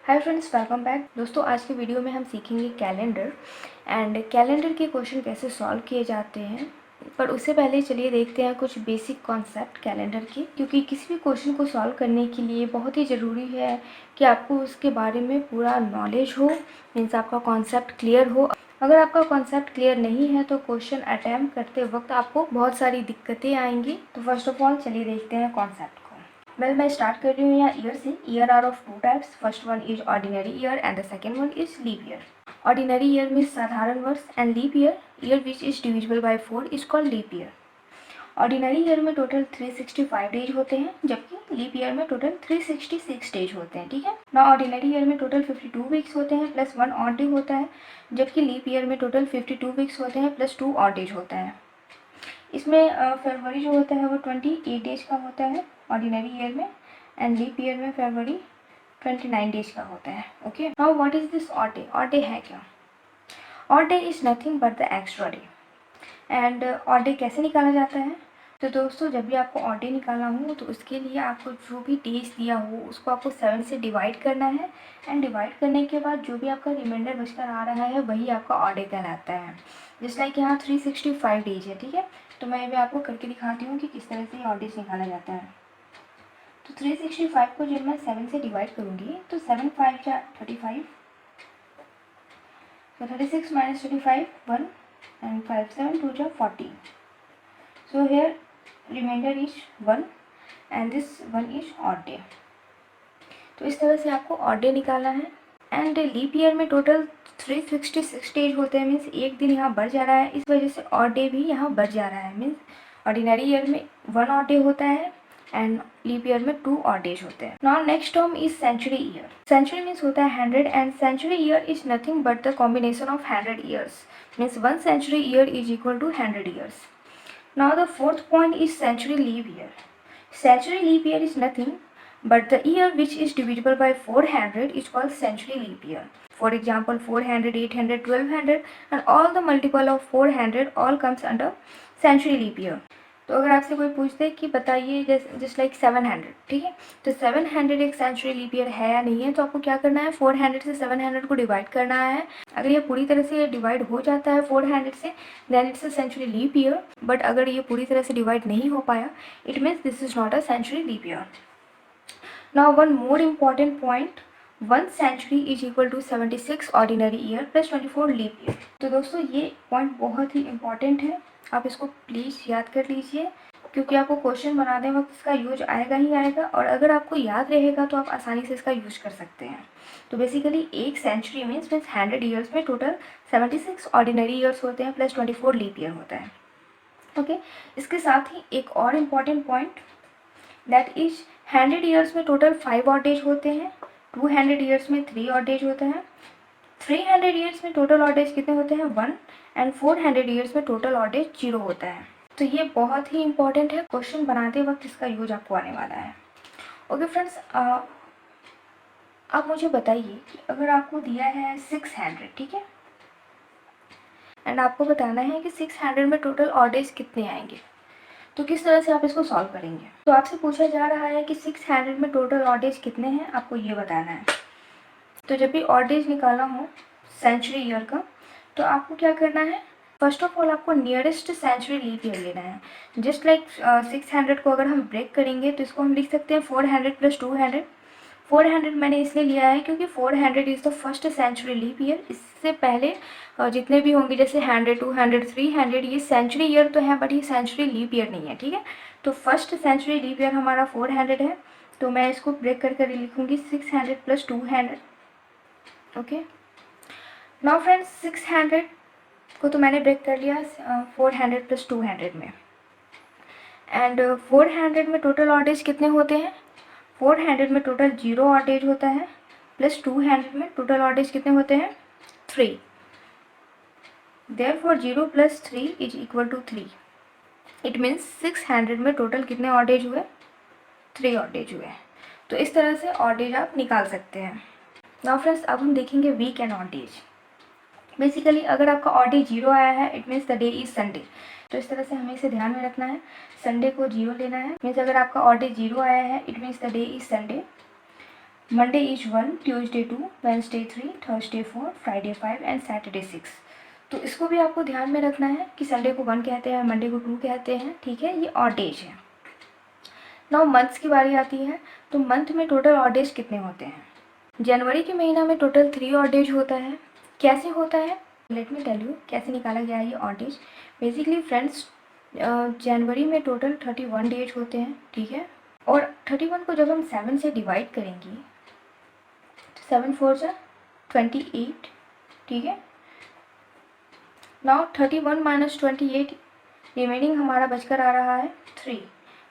Hi friends, welcome back. दोस्तों, आज की वीडियो में हम सीखेंगे कैलेंडर एंड कैलेंडर के क्वेश्चन कैसे सॉल्व किए जाते हैं। पर उससे पहले चलिए देखते हैं कुछ बेसिक कॉन्सेप्ट कैलेंडर के, क्योंकि किसी भी क्वेश्चन को सॉल्व करने के लिए बहुत ही ज़रूरी है कि आपको उसके बारे में पूरा नॉलेज हो, मीन्स आपका कॉन्सेप्ट क्लियर हो। अगर आपका कॉन्सेप्ट क्लियर नहीं है तो क्वेश्चन अटैम्प्ट करते वक्त आपको बहुत सारी दिक्कतें आएंगी। तो फर्स्ट ऑफ ऑल चलिए देखते हैं कॉन्सेप्ट को। वेल, मैं स्टार्ट कर रही हूँ यहाँ ईयर से। Year are of two types. First one is ordinary year and the second one is leap year. Ordinary year means साधारण वर्ष and leap year which is divisible by 4 is called leap year. Ordinary year में total 365 days होते हैं, जबकि leap year में total 366 days होते हैं। ठीक है ना। ऑर्डिनरी ईयर में टोटल 52 वीक्स होते हैं प्लस 1 ऑड डे होता है, जबकि लीप ईयर में टोटल 52 वीक्स होते हैं प्लस 2 ऑड डेज होता है। इसमें फरवरी जो होता है वो 28 डेज का होता है ऑर्डिनरी ईयर में, एंड लीप ईयर में फरवरी 29 डेज का होता है। Okay, now what is this odd day? Odd day है क्या? Odd day is nothing but the extra day. And odd day कैसे निकाला जाता है? तो दोस्तों, जब भी आपको ऑड डे निकालना हो तो उसके लिए आपको जो भी डेज दिया हो उसको आपको 7 से डिवाइड करना है, एंड डिवाइड करने के बाद जो भी आपका रिमाइंडर बचकर आ रहा है वही आपका ऑड डे कहलाता है। जिस लाइक यहाँ 365 डेज है। ठीक है, तो मैं भी आपको करके दिखाती हूँ कि किस तरह से ऑड डेज निकाला जाता है। तो 365 को जब मैं 7 से डिवाइड करूँगी तो 7 5 जा 35, तो 36 माइनस 35 1, एंड 5 7 2 जा 14। So here remainder is 1 and this 1 is odd day। तो इस तरह से आपको ऑड डे निकालना है। एंड लीप ईयर में टोटल 366 डेज होते हैं, मीन्स एक दिन यहाँ बढ़ जा रहा है, इस वजह से ऑड डे भी यहाँ बढ़ जा रहा है। मीन्स ऑर्डिनरी ईयर में 1 ऑड डे होता है एंड लीप ईयर में 2 ऑड डेज होते हैं। Now next term is century year. Century means होता है 100 and century year is nothing but the combination of 100 years, means 1 century year is equal to 100 years. Now the fourth point is century leap year. Century leap year is nothing but the year which is divisible by 400 is called century leap year. For example, 400, 800, 1200 and all the multiple of 400 all comes under century leap year. तो अगर आपसे कोई पूछते कि बताइए just like 700, ठीक है, तो 700 एक सेंचुरी लीप ईयर है या नहीं है, तो आपको क्या करना है, 400 से 700 को डिवाइड करना है। अगर ये पूरी तरह से डिवाइड हो जाता है 400 से, then it's a century leap year. But अगर ये पूरी तरह से डिवाइड नहीं हो पाया, it means this is not a century leap year. Now one more important point, 1 century is equal to 76 ordinary year plus 24 leap year. तो दोस्तों, ये पॉइंट बहुत ही इंपॉर्टेंट है, आप इसको प्लीज़ याद कर लीजिए, क्योंकि आपको क्वेश्चन बनाते वक्त इसका यूज आएगा ही आएगा, और अगर आपको याद रहेगा तो आप आसानी से इसका यूज कर सकते हैं। तो बेसिकली एक सेंचुरी मीन्स 100 ईयर्स में टोटल 76 ऑर्डिनरी ईयर्स होते हैं प्लस 24 लीप ईयर होता है। ओके, इसके साथ ही एक और important point, that is 100 years में टोटल 5 ऑड डेज होते हैं, 200 ईयर्स में 3 ऑड डेज होते हैं, 300 ईयर्स में टोटल ऑड डेज कितने होते हैं 1, एंड 400 ईयर्स में टोटल ऑड डेज 0 होता है। तो ये बहुत ही इंपॉर्टेंट है, क्वेश्चन बनाते वक्त इसका यूज आपको आने वाला है। ओके फ्रेंड्स, आप मुझे बताइए कि अगर आपको दिया है 600, ठीक है, एंड आपको बताना है कि 600 में टोटल ऑड डेज कितने आएंगे, तो किस तरह से आप इसको सॉल्व करेंगे। तो आपसे पूछा जा रहा है कि 600 में टोटल ऑड डेज कितने हैं, आपको ये बताना है। तो जब भी ऑड डेज निकालना हो सेंचुरी ईयर का, तो आपको क्या करना है, फर्स्ट ऑफ ऑल आपको नियरेस्ट सेंचुरी लीप ईयर लेना है। जस्ट लाइक 600 को अगर हम ब्रेक करेंगे तो इसको हम लिख सकते हैं 400 प्लस 200। 400 मैंने इसलिए लिया है क्योंकि 400 is the first century leap year. इससे पहले जितने भी होंगे जैसे 100, 200, 300, ये सेंचुरी ईयर तो है बट ये सेंचुरी लीप ईयर नहीं है। ठीक है, तो फर्स्ट सेंचुरी लीप ईयर हमारा 400 है, तो मैं इसको ब्रेक करके लिखूँगी 600 प्लस 200। ओके, नाउ फ्रेंड्स, 600 को तो मैंने ब्रेक कर लिया 400 प्लस 200 में, एंड 400 में टोटल ऑड डेज कितने होते हैं, 400 में टोटल 0 ऑड डेज होता है, प्लस 200 में टोटल ऑड डेज कितने होते हैं 3। Therefore 0 plus 3 is equal to 3। It means 600 में टोटल कितने ऑड डेज हुए, 3 ऑड डेज हुए। तो इस तरह से ऑड डेज आप निकाल सकते हैं। नाउ फ्रेंड्स, अब हम देखेंगे week and odd days. Basically अगर आपका ऑड डे 0 आया है, it means the day is Sunday. तो इस तरह से हमें इसे ध्यान में रखना है, संडे को 0 लेना है। मीन्स अगर आपका ऑड डे 0 आया है, it means the day is Sunday. Monday is 1, Tuesday 2, Wednesday 3, Thursday 4, Friday 5 and Saturday 6। तो इसको भी आपको ध्यान में रखना है कि संडे को 1 कहते हैं, मंडे को 2 कहते हैं, ठीक है, ये ऑड डेज है। नाउ मंथ्स की बारी आती है, तो मंथ में टोटल ऑड डेज कितने होते हैं? जनवरी के महीना में टोटल 3 ऑड डेज होता है। कैसे होता है, लेट मी टेल यू कैसे निकाला गया है ये ऑड डेज। बेसिकली फ्रेंड्स, जनवरी में टोटल 31 डेज होते हैं, ठीक है, और 31 को जब हम 7 से डिवाइड करेंगे तो 7 4 जा 28, ठीक है। नाउ 31 माइनस 28, रिमेनिंग हमारा बचकर आ रहा है 3।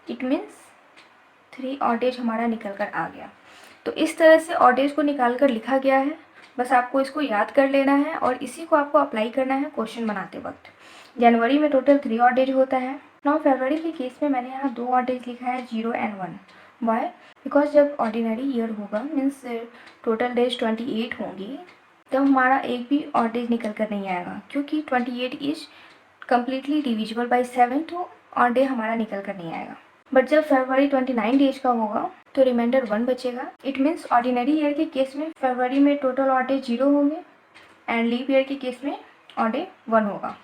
इट मीन्स 3 ऑड डेज हमारा निकल कर आ गया। तो इस तरह से ऑड डेज को निकाल कर लिखा गया है। बस आपको इसको याद कर लेना है और इसी को आपको अप्लाई करना है क्वेश्चन बनाते वक्त। जनवरी में टोटल 3 ऑड डेज होता है। नाउ फरवरी के केस में मैंने यहाँ 2 ऑड डेज लिखा है, 0 एंड 1। वाई? बिकॉज जब ऑर्डिनरी ईयर होगा मीन्स टोटल डेज 28 होंगी, तब हमारा एक भी ऑड डेज निकल कर नहीं आएगा, क्योंकि 28 इज कम्प्लीटली डिविजिबल बाई 7, तो ऑड डे हमारा निकल कर नहीं आएगा। बट जब फरवरी 29 डेज का होगा तो रिमाइंडर 1 बचेगा। इट मीन्स ऑर्डिनरी ईयर के केस में फरवरी में टोटल ऑड डे 0 होंगे एंड लीप ईयर के केस में ऑड डे 1 होगा।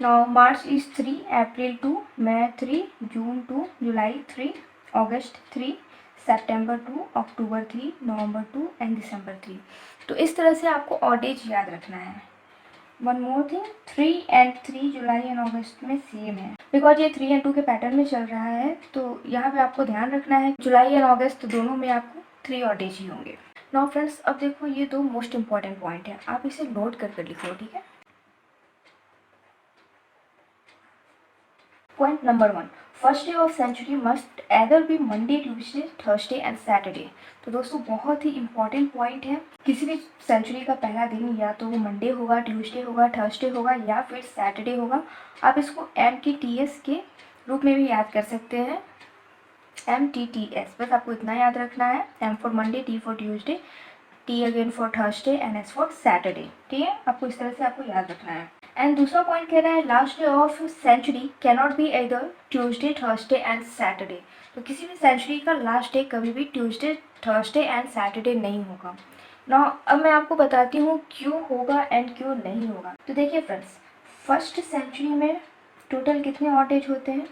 Now March is 3, April 2, May 3, June 2, July 3, August 3, September 2, October 3, November 2 and December 3। तो इस तरह से आपको ऑड डेज याद रखना है। One more thing, 3 and 3 July and August में सेम है, बिकॉज ये 3 एंड 2 के पैटर्न में चल रहा है। तो यहाँ पे आपको ध्यान रखना है जुलाई एंड अगस्त दोनों में आपको 3 ऑड डेज ही होंगे। नाउ फ्रेंड्स, अब देखो ये 2 मोस्ट इंपॉर्टेंट पॉइंट है, आप इसे नोट कर लिखो, ठीक है। Point number 1, first day of century must either be Monday, Tuesday, Thursday and Saturday. तो दोस्तों बहुत ही इंपॉर्टेंट पॉइंट है, किसी भी सेंचुरी का पहला दिन या तो वो मंडे होगा, ट्यूसडे होगा, थर्सडे होगा या फिर सैटरडे होगा। आप इसको MTTS के रूप में भी याद कर सकते हैं, MTTS। बस आपको इतना याद रखना है, M for Monday, T for Tuesday, T again for Thursday and S for Saturday, ठीक है। आपको इस तरह से आपको याद रखना है। एंड दूसरा पॉइंट कह रहा है last day of century cannot be either Tuesday, Thursday and Saturday. तो किसी भी सेंचुरी का लास्ट डे कभी भी ट्यूसडे, थर्सडे एंड सैटरडे नहीं होगा। ना अब मैं आपको बताती हूँ क्यों होगा एंड क्यों नहीं होगा। तो देखिए फ्रेंड्स, फर्स्ट सेंचुरी में टोटल कितने ऑड डेज होते हैं?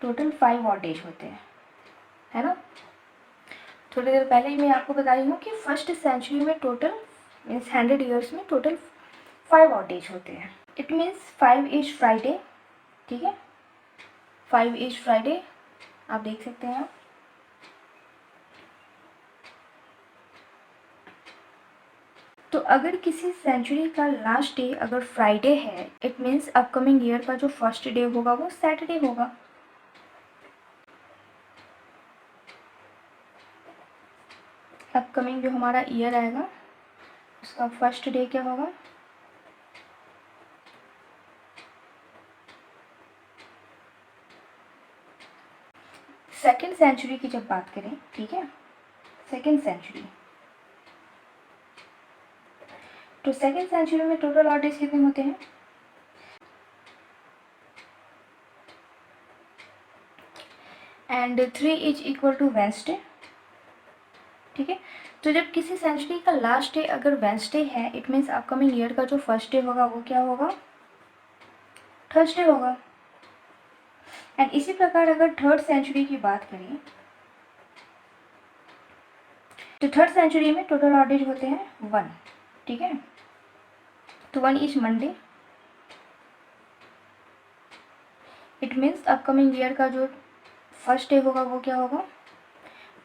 टोटल 5 ऑड डेज होते हैं, है ना। थोड़ी देर पहले ही मैं आपको बताई हूँ कि फर्स्ट सेंचुरी में टोटल मीन्स 100 ईयर्स में टोटल 5 ऑड डेज होते हैं। इट मीन्स 5 इज फ्राइडे, ठीक है, 5 इज फ्राइडे, आप देख सकते हैं। तो अगर किसी सेंचुरी का लास्ट डे अगर फ्राइडे है, इट मीन्स अपकमिंग ईयर का जो फर्स्ट डे होगा वो सैटरडे होगा। अपकमिंग जो हमारा ईयर आएगा उसका फर्स्ट डे क्या होगा? सेकेंड सेंचुरी की जब बात करें, ठीक है, सेकेंड सेंचुरी, तो सेकेंड सेंचुरी में टोटल ऑड डेज कितने होते हैं? And 3 is equal to Wednesday, ठीक है। तो जब किसी सेंचुरी का लास्ट डे अगर वेंसडे है, इट मीन्स अपकमिंग ईयर का जो फर्स्ट डे होगा वो क्या होगा? थर्सडे होगा। एंड इसी प्रकार अगर थर्ड सेंचुरी की बात करें, तो थर्ड सेंचुरी में टोटल ऑड डेज होते हैं 1, ठीक है। तो 1 is Monday, it means upcoming year का जो फर्स्ट डे होगा वो क्या होगा?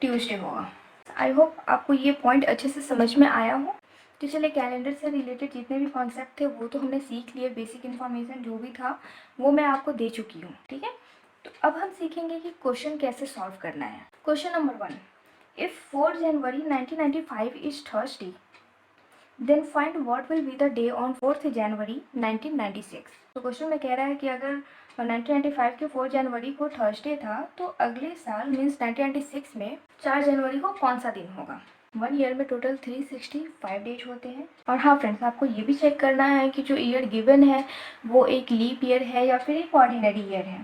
ट्यूसडे होगा। आई होप आपको ये पॉइंट अच्छे से समझ में आया हो। तो चलिए, कैलेंडर से रिलेटेड जितने भी कॉन्सेप्ट थे वो तो हमने सीख लिए, बेसिक इन्फॉर्मेशन जो भी था वो मैं आपको दे चुकी हूँ, ठीक है। तो अब हम सीखेंगे कि क्वेश्चन कैसे सॉल्व करना है। Question number 1, if 4 January 1995 is Thursday, then find what will be the day on 4th January 1996। तो क्वेश्चन में कह रहा है कि अगर 1995 के 4 जनवरी को थर्सडे था, तो अगले साल मीन्स 1996 में 4 जनवरी को कौन सा दिन होगा? 1 ईयर में टोटल 365 डेज होते हैं। और हाँ फ्रेंड्स, आपको ये भी चेक करना है कि जो ईयर गिवन है वो एक लीप ईयर है या फिर एक ऑर्डिनरी ईयर है,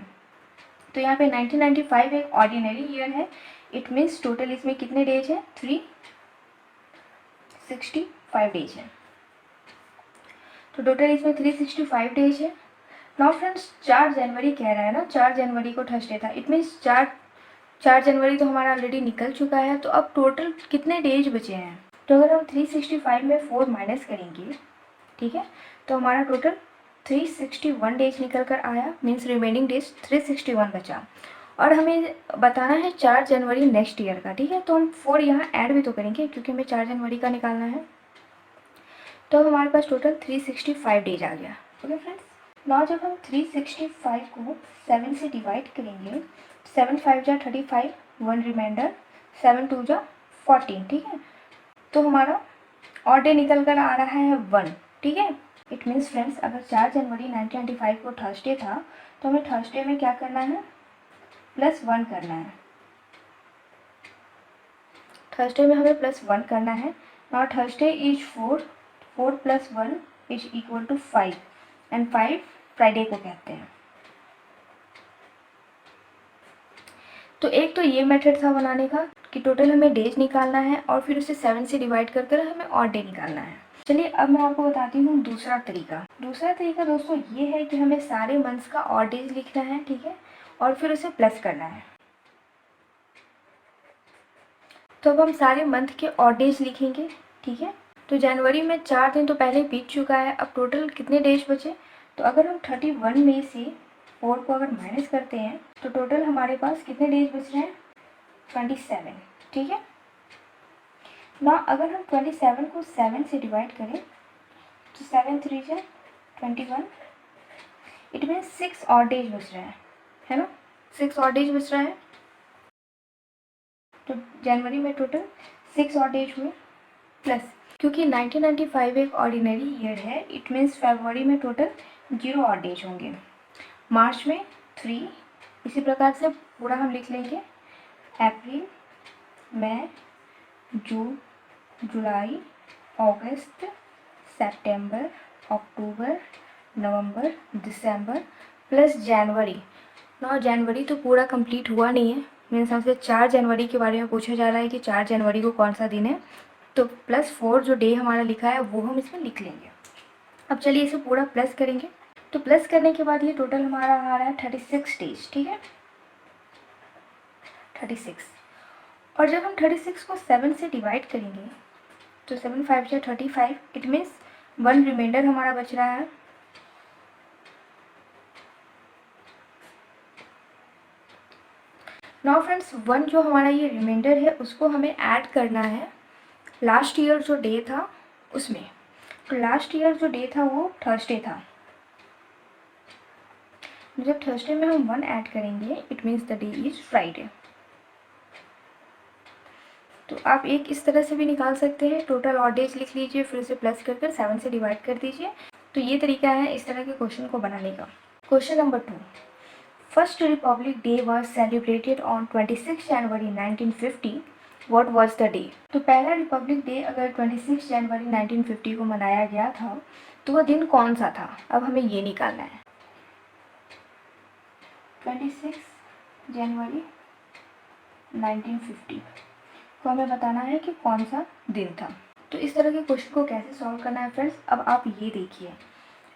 तो यहाँ पे 1995 एक ऑर्डिनरी ईयर है, इट मीन्स टोटल इसमें कितने डेज है, 365 डेज है। तो टोटल इसमें 365 डेज है। नाउ फ्रेंड्स 4 जनवरी कह रहा है ना, 4 जनवरी को थर्सडे था, इट मीन्स 4 जनवरी तो हमारा ऑलरेडी निकल चुका है। तो अब टोटल कितने डेज बचे हैं, तो अगर हम 365 में 4 माइनस करेंगे, ठीक है, तो हमारा टोटल 361 डेज निकल कर आया, मीन्स रिमेनिंग डेज 361 बचा। और हमें बताना है 4 जनवरी नेक्स्ट ईयर का, ठीक है, तो हम 4 यहाँ ऐड भी तो करेंगे क्योंकि हमें 4 जनवरी का निकालना है। तो हमारे पास टोटल 365 डेज आ गया। ओके फ्रेंड्स, नाउ जब हम 365 को 7 से डिवाइड करेंगे, 7 5 जा 35, 1 रिमाइंडर, 7 2 जा 14, ठीक है, तो हमारा और डे निकल कर आ रहा है 1, ठीक है। इट मीन्स फ्रेंड्स अगर 4 जनवरी 1995 को थर्सडे था तो हमें थर्सडे में क्या करना है, +1 करना है। थर्सडे में हमें +1 करना है। Now Thursday is 4 + 1 is equal to 5 and 5 Friday को कहते हैं। तो एक तो ये मेथड था बनाने का कि टोटल हमें डेज निकालना है और फिर उसे 7 से डिवाइड कर कर हमें और डे निकालना है। चलिए अब मैं आपको बताती हूँ दूसरा तरीका। दूसरा तरीका दोस्तों ये है कि हमें सारे मंथ्स का और डेज लिखना है, ठीक है, और फिर उसे प्लस करना है। तो अब हम सारे मंथ के और डेज लिखेंगे, ठीक है। तो जनवरी में 4 दिन तो पहले बीत चुका है, अब टोटल कितने डेज बचे, तो अगर हम 31 में से 4 को अगर माइनस करते हैं तो टोटल हमारे पास कितने डेज बच रहे हैं, 27, ठीक है ना। अगर हम 27 को 7 से डिवाइड करें तो 7 3 जा 21, इट मीन 6 और डेज बच रहा है ना, 6 और डेज बच रहा है। तो जनवरी में टोटल 6 और डेज हुए, प्लस क्योंकि 1995 एक ऑर्डिनरी ईयर है, इट मीन्स फरवरी में टोटल 0 और डेज होंगे, मार्च में 3, इसी प्रकार से पूरा हम लिख लेंगे, अप्रैल, मई, जून, जुलाई, अगस्त, सितंबर, अक्टूबर, नवंबर, दिसंबर प्लस जनवरी। ना जनवरी तो पूरा कंप्लीट हुआ नहीं है, मीन्स हमसे 4 जनवरी के बारे में पूछा जा रहा है कि 4 जनवरी को कौन सा दिन है, तो +4 जो डे हमारा लिखा है वो हम इसमें लिख लेंगे। अब चलिए इसे पूरा प्लस करेंगे, तो प्लस करने के बाद ये टोटल हमारा आ रहा है 36 डेज, ठीक है, 36। और जब हम 36 को 7 से डिवाइड करेंगे तो 7 5 जा 35, इट मीन्स 1 रिमाइंडर हमारा बच रहा है। नाउ फ्रेंड्स 1 जो हमारा ये रिमाइंडर है उसको हमें ऐड करना है लास्ट ईयर जो डे था उसमें। तो लास्ट ईयर जो डे था वो थर्सडे था, जब थर्सडे में हम 1 ऐड करेंगे it means the day is Friday. तो आप एक इस तरह से भी निकाल सकते हैं, टोटल और डेज लिख लीजिए, फिर उसे प्लस कर कर 7 से डिवाइड कर दीजिए। तो ये तरीका है इस तरह के क्वेश्चन को बनाने का। Question number 2, first Republic day was celebrated on 26 January 1950, what was the day. तो पहला रिपब्लिक डे अगर 26 जनवरी 1950 को मनाया गया था तो वह दिन कौन सा था, अब हमें ये निकालना है। 26 जनवरी 1950 को हमें बताना है कि कौन सा दिन था। तो इस तरह के क्वेश्चन को कैसे सॉल्व करना है फ्रेंड्स, अब आप ये देखिए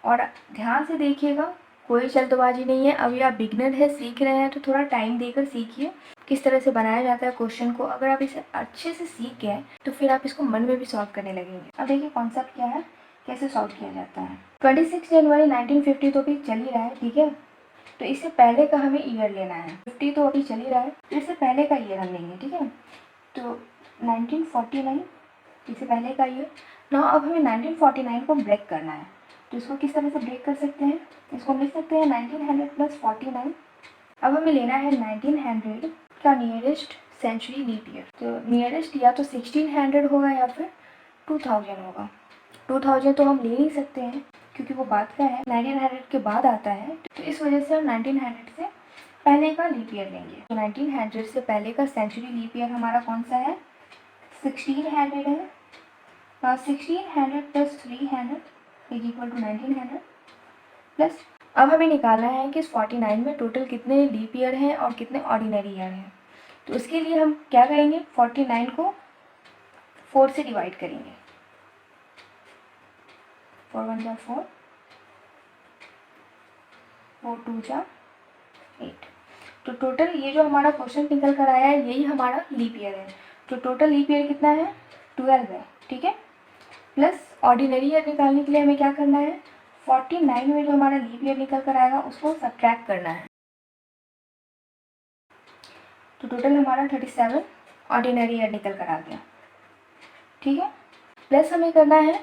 और ध्यान से देखिएगा, कोई जल्दबाजी नहीं है। अभी आप बिगनर है, सीख रहे हैं, तो थोड़ा टाइम देकर सीखिए किस तरह से बनाया जाता है क्वेश्चन को। अगर आप इसे अच्छे से सीख गए तो फिर आप इसको मन में भी सॉल्व करने लगेंगे। अब देखिए कॉन्सेप्ट क्या है, कैसे सॉल्व किया जाता है। 26 जनवरी 1950 तो अभी चल ही रहा है, ठीक है, तो इससे पहले का हमें ईयर लेना है। 50 तो अभी चल ही रहा है, तो इससे पहले का ईयर हम लेंगे, ठीक है। तो 1949 इससे पहले का ईयर ना। अब हमें 1949 को ब्रेक करना है, तो इसको किस तरह से ब्रेक कर सकते हैं, इसको लिख सकते हैं 1900 + 49। अब हमें लेना है 1900 का नियरेस्ट सेंचुरी लीप ईयर। तो नियरेस्ट या तो 1600 होगा या फिर 2000 होगा। 2000 तो हम ले नहीं सकते हैं क्योंकि वो बाद का है, 1900 के बाद आता है, तो इस वजह से हम 1900 से पहले का लीप ईयर लेंगे। तो 1900 से पहले का सेंचुरी लीप ईयर हमारा कौन सा है, 1600 है। 1600 + 300 इज इक्वल टू 1900 प्लस अब हमें निकालना है कि इस 49 में टोटल कितने लीप ईयर हैं और कितने ऑर्डिनरी ईयर हैं। तो उसके लिए हम क्या करेंगे, 49 को 4 से डिवाइड करेंगे। 4 1 जा 4, 4 2 जा 8। तो टोटल ये जो हमारा क्वेश्चन निकल कर आया है यही हमारा लीप ईयर है। तो टोटल लीप ईयर कितना है, 12 है, ठीक है। प्लस ऑर्डिनरी ईयर निकालने के लिए हमें क्या करना है, 49 में जो हमारा लीप ईयर निकल कर आएगा उसको सब्ट्रैक्ट करना है। तो टोटल हमारा 37 ऑर्डिनरी ईयर निकल कर आ गया, ठीक है। प्लस हमें करना है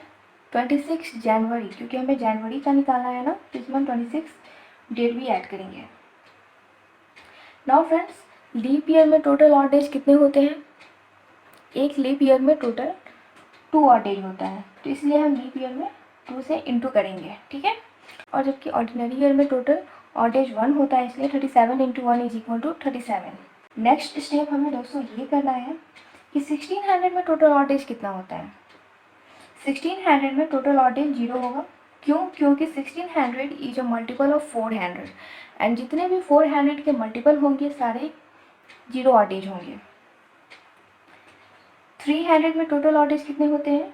26 जनवरी, क्योंकि हमें जनवरी का निकालना है ना, तो इसमें हम 26 डेट भी ऐड करेंगे। नाउ फ्रेंड्स, लीप ईयर में टोटल ऑड डेज कितने होते हैं, एक लीप ईयर में टोटल 2 ऑड डेज होता है, तो इसलिए हम लीप ईयर में 2 से इंटू करेंगे, ठीक है। और जबकि ऑर्डिनरी ईयर में टोटल ऑड डेज 1 होता है, इसलिए 37 into 1 is equal to 37। Next step हमें दोस्तों ये करना है कि 1600 में टोटल ऑड डेज कितना होता है। 1600 में टोटल ऑड डेज 0 होगा, क्यों, क्योंकि 1600 is a multiple of 400 and जितने भी 400 के मल्टीपल होंगे सारे 0 ऑड डेज होंगे। 300 में टोटल ऑड डेज कितने होते हैं,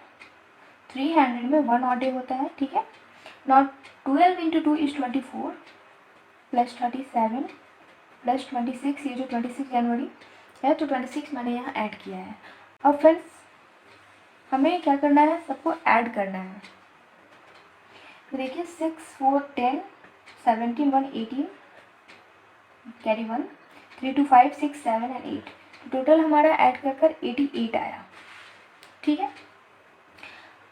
300 में 1 ऑड डे होता है, ठीक है। Not 12 into 2 is 24 plus 37 plus 26, ये जो 26 जनवरी है तो 26 मैंने यहाँ ऐड किया है। अब फ्रेंड्स हमें क्या करना है, सबको ऐड करना है। देखिए 6 4 10 17 1 18 कैरी 1 3 2 5 6 7 एंड 8, टोटल हमारा ऐड कर 88 आया, ठीक है।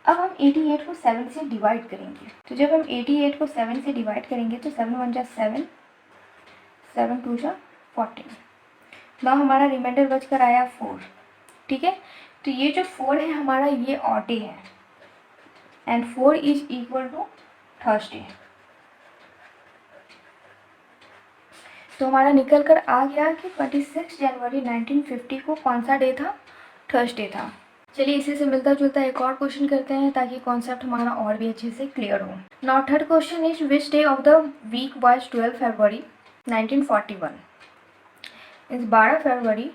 अब हम 88 को 7 से डिवाइड करेंगे। तो जब हम 88 को 7 से डिवाइड करेंगे तो 7 1 जा 7, 7 2 जा 14। ना हमारा रिमाइंडर बच कर आया 4, ठीक है। तो ये जो 4 है हमारा ये ऑड डे है and 4 is equal to Thursday. तो हमारा निकल कर आ गया कि 26 जनवरी 1950 को कौन सा डे था, थर्सडे था। चलिए इसी से मिलता जुलता एक और क्वेश्चन करते हैं ताकि कॉन्सेप्ट हमारा और भी अच्छे से क्लियर हो। Now third question is which day of the week was 12 February 1941। इस 12 फरवरी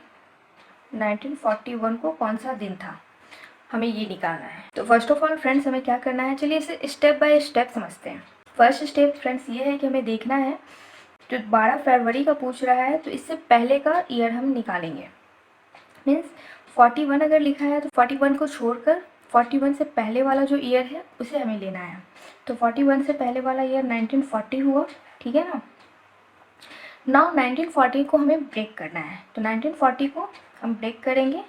1941 को कौन सा दिन था, हमें ये निकालना है। तो फर्स्ट ऑफ ऑल फ्रेंड्स हमें क्या करना है, चलिए इसे स्टेप बाय स्टेप समझते हैं। फर्स्ट स्टेप फ्रेंड्स ये है कि हमें देखना है जो 12 फरवरी का पूछ रहा है तो इससे पहले का ईयर हम निकालेंगे। मीन्स 41 अगर लिखा है तो 41 को छोड़कर 41 से पहले वाला जो ईयर है उसे हमें लेना है। तो 41 से पहले वाला ईयर 1940 हुआ, ठीक है ना। नाउ 1940 को हमें ब्रेक करना है, तो 1940 को हम ब्रेक करेंगे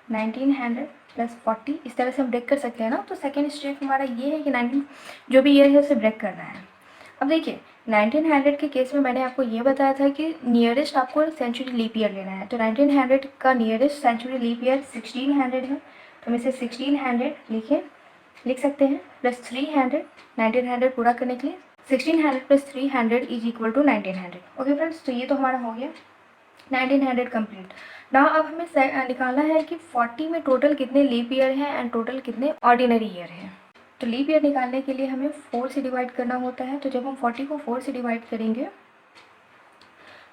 1900 प्लस 40, इस तरह से हम ब्रेक कर सकते हैं ना। तो सेकेंड स्टेप हमारा ये है कि 19 जो भी ईयर है उसे ब्रेक करना है। अब देखिए 1900 के केस में मैंने आपको ये बताया था कि नियरेस्ट आपको सेंचुरी लीप ईयर लेना है। तो 1900 का नियरेस्ट सेंचुरी लीप ईयर 1600 है, तो हम इसे 1600 लिख सकते हैं प्लस 300 1900 पूरा करने के लिए 1600 plus 300 is equal to 1900। Okay friends, तो ये तो हमारा हो गया 1900 कंप्लीट। ना अब हमें निकालना है कि 40 में टोटल कितने लीप ईयर हैं एंड टोटल कितने ऑर्डिनरी ईयर हैं। तो लीप ईयर निकालने के लिए हमें 4 से डिवाइड करना होता है। तो जब हम 40 को 4 से डिवाइड करेंगे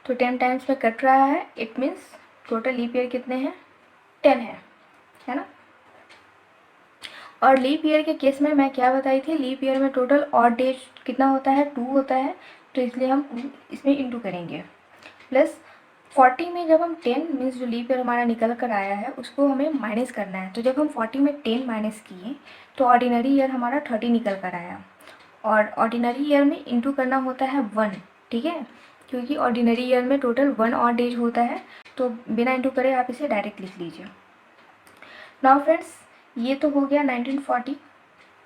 तो 10 टाइम्स में कट रहा है, it means total leap year कितने हैं, 10 है ना। और लीप ईयर के केस में मैं क्या बताई थी, लीप ईयर में टोटल ऑड डेज कितना होता है, 2 होता है, तो इसलिए हम इसमें इंटू करेंगे। प्लस 40 में जब हम 10 मीन्स जो लीप ईयर हमारा निकल कर आया है उसको हमें माइनस करना है। तो जब हम 40 में 10 माइनस किए तो ऑर्डिनरी ईयर हमारा 30 निकल कर आया, और ऑर्डिनरी ईयर में इंटू करना होता है 1, ठीक है, क्योंकि ऑर्डिनरी ईयर में टोटल 1 ऑड डेज होता है। तो बिना इंटू करे आप इसे डायरेक्ट लिख लीजिए। नाउ फ्रेंड्स ये तो हो गया 1940,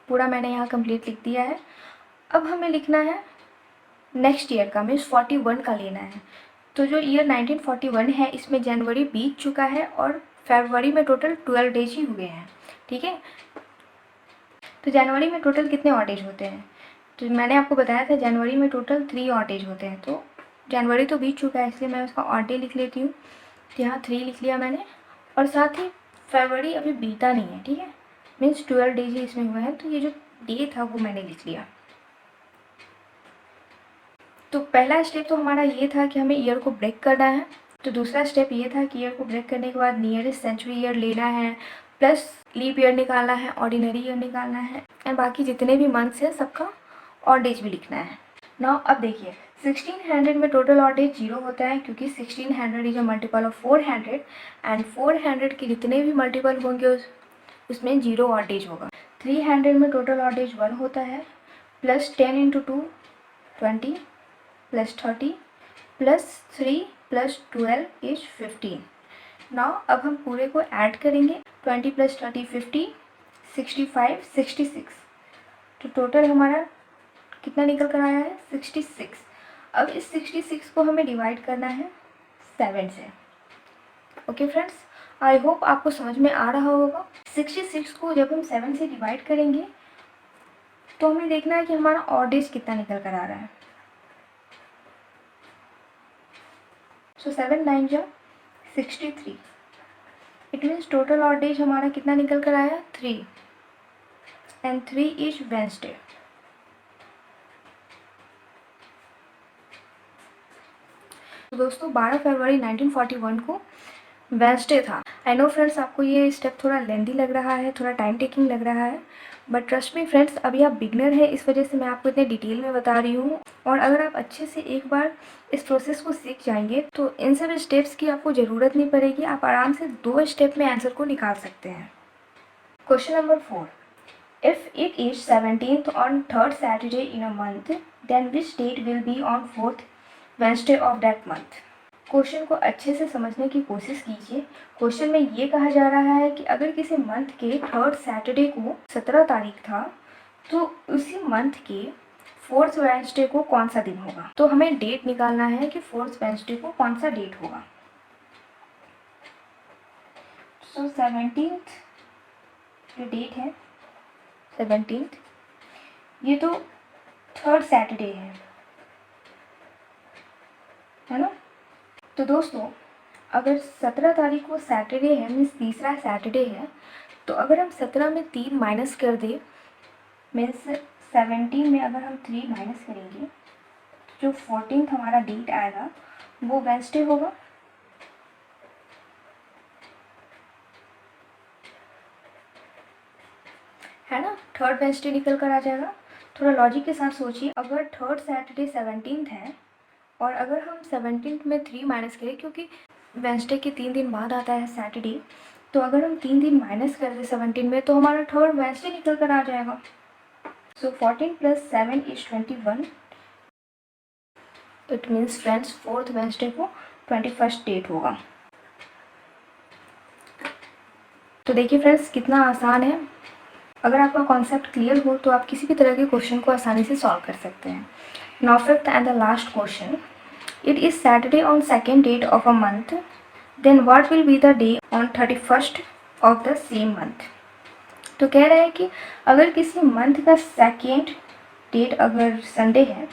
पूरा मैंने यहाँ कंप्लीट लिख दिया है। अब हमें लिखना है नेक्स्ट ईयर का, मीन्स 41 का लेना है। तो जो ईयर 1941 है इसमें जनवरी बीत चुका है और फरवरी में टोटल 12 डेज ही हुए हैं, ठीक है। तो जनवरी में टोटल कितने ऑड डेज होते हैं, तो मैंने आपको बताया था जनवरी में टोटल 3 ऑड डेज होते हैं। तो जनवरी तो बीत चुका है इसलिए मैं उसका ऑड डे लिख लेती हूँ, तो यहाँ 3 लिख लिया मैंने। और साथ ही फरवरी अभी बीता नहीं है, ठीक है, मीन्स 12 डेज ही इसमें हुए हैं, तो ये जो डे था वो मैंने लिख लिया। तो पहला स्टेप तो हमारा ये था कि हमें ईयर को ब्रेक करना है। तो दूसरा स्टेप ये था कि ईयर को ब्रेक करने के बाद नियरेस्ट सेंचुरी ईयर लेना है, प्लस लीप ईयर निकालना है, ऑर्डिनरी ईयर निकालना है, एंड बाकी जितने भी मंथ्स हैं सबका ऑड डेज भी लिखना है। नाउ अब देखिए 1600 में टोटल ऑड डेज 0 होता है, क्योंकि 1600 is a multiple of 400 and 400 के जितने भी मल्टीपल होंगे उसमें 0 ऑड डेज होगा। 300 में टोटल ऑड डेज 1 होता है, plus 10 into 2 20 plus 30 plus 3 plus 12 is 15। Now अब हम पूरे को ऐड करेंगे, 20 प्लस 30 50, 65 66, तो टोटल हमारा कितना निकल कर आया है 66। अब इस 66 को हमें डिवाइड करना है 7 से। ओके फ्रेंड्स, आई होप आपको समझ में आ रहा होगा। 66 को जब हम 7 से डिवाइड करेंगे तो हमें देखना है कि हमारा ऑड डेज कितना निकल कर आ रहा है। सो 7 9 जा 63, it means total odd days हमारा कितना निकल कर आया 3, एंड 3 इज वेडनेसडे। तो दोस्तों 12 फरवरी 1941 को वेडनेसडे था। आई नो फ्रेंड्स आपको ये स्टेप थोड़ा लेंदी लग रहा है, थोड़ा टाइम टेकिंग लग रहा है, बट ट्रस्ट मी फ्रेंड्स, अभी आप बिगनर है इस वजह से मैं आपको इतने डिटेल में बता रही हूँ। और अगर आप अच्छे से एक बार इस प्रोसेस को सीख जाएंगे तो इन सब स्टेप्स की आपको ज़रूरत नहीं पड़ेगी, आप आराम से 2 स्टेप में आंसर को निकाल सकते हैं। Question number 4, if it is 17th on 3rd Saturday in a month, then which date will be on 4th Wednesday of that month. Question को अच्छे से समझने की कोशिश कीजिए। क्वेश्चन में ये कहा जा रहा है कि अगर किसी मंथ के 3rd सैटरडे को 17 तारीख था तो उसी मंथ के 4th वेडनेसडे को कौन सा दिन होगा। तो हमें डेट निकालना है कि 4th वेडनेसडे को कौन सा डेट होगा। सो 17th जो डेट है 17th, ये तो 3rd सैटरडे है ना। तो दोस्तों अगर 17 तारीख को सैटरडे है, मीन्स तीसरा सैटरडे है, तो अगर हम 17 में 3 माइनस कर दें, मीन्स 17 में अगर हम 3 माइनस करेंगे तो जो 14th हमारा डेट आएगा वो वेडनेसडे होगा। है ना, 3rd वेडनेसडे निकल कर आ जाएगा। थोड़ा लॉजिक के साथ सोचिए, अगर 3rd सैटरडे 17th है और अगर हम 17th में 3 माइनस करें, क्योंकि वेडनेसडे के 3 दिन बाद आता है सैटरडे, तो अगर हम 3 दिन माइनस कर दें 17 में तो हमारा 3rd वेडनेसडे निकल कर आ जाएगा। सो 14 plus 7 is 21, it means friends 4th Wednesday को 21st डेट होगा। तो देखिए फ्रेंड्स कितना आसान है। अगर आपका कॉन्सेप्ट क्लियर हो तो आप किसी भी तरह के क्वेश्चन को आसानी से सॉल्व कर सकते हैं। Now fifth and the last question, it is Saturday on 2nd date of a month, then what will be the day on 31st of the same month. तो कह रहे हैं कि अगर किसी मंथ का 2nd डेट अगर संडे है,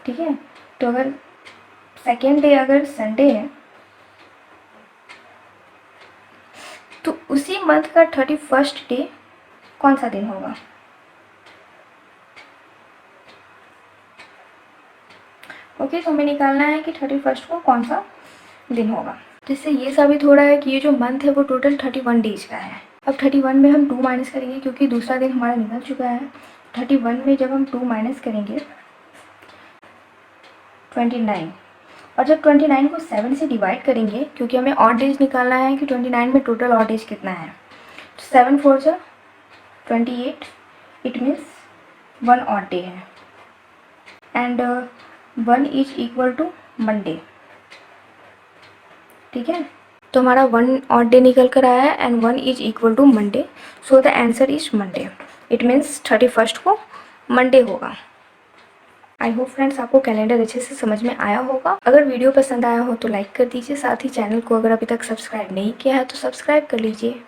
ठीक है, तो अगर 2nd डे अगर संडे है तो उसी मंथ का 31st डे कौन सा दिन होगा। ओके, तो हमें निकालना है कि 31st को कौन सा दिन होगा। जिससे ये साबित हो रहा है कि ये जो मंथ है वो टोटल 31 डेज का है। अब 31 में हम 2 माइनस करेंगे क्योंकि दूसरा दिन हमारा निकल चुका है। 31 में जब हम 2 माइनस करेंगे 29, और जब 29 को 7 से डिवाइड करेंगे, क्योंकि हमें ऑड डेज निकालना है कि 29 में टोटल ऑड डेज कितना है, तो 7 4 जा 28, इट मीन्स 1 ऑड डे है, and 1 is equal to Monday. ठीक है, तो हमारा 1 ऑड डे निकल कर आया है and 1 is equal to Monday, so the answer is Monday. It means 31st को मंडे होगा। आई होप फ्रेंड्स आपको कैलेंडर अच्छे से समझ में आया होगा। अगर वीडियो पसंद आया हो तो लाइक कर दीजिए, साथ ही चैनल को अगर अभी तक सब्सक्राइब नहीं किया है तो सब्सक्राइब कर लीजिए।